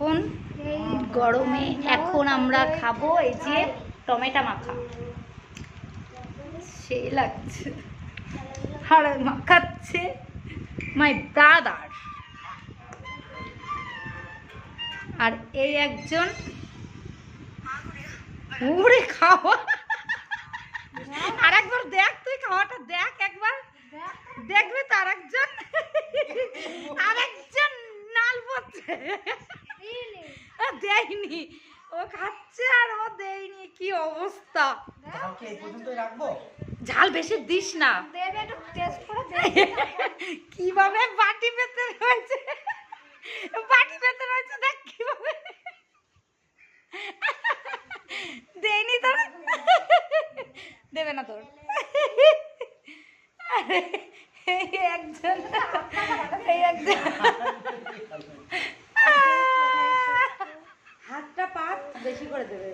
এখন এই গরমে এখন আমরা খাবো এই যে টমেটো মাখা। সেই লাগছে। আর মাখাচ্ছে মাই ব্রাদার। আর এই একজন উড়ে খাওয়া। আর একবার দেখ, তুই খাওয়াটা দেখ একবার, দেখবি তো আরেকজন নাল পড়ছে। দেয়নি, ও খাচ্ছে আর ও দেয়নি। কি অবস্থা! ঝাল বেশি দিস না। কিভাবে বাটি পেতে রয়েছে, বাটি পেতে রয়েছে, দেখ কিভাবে। দেয়নি তোর, দেবে না তোর। একজন হাতটা পাত বেশি করে দেবে।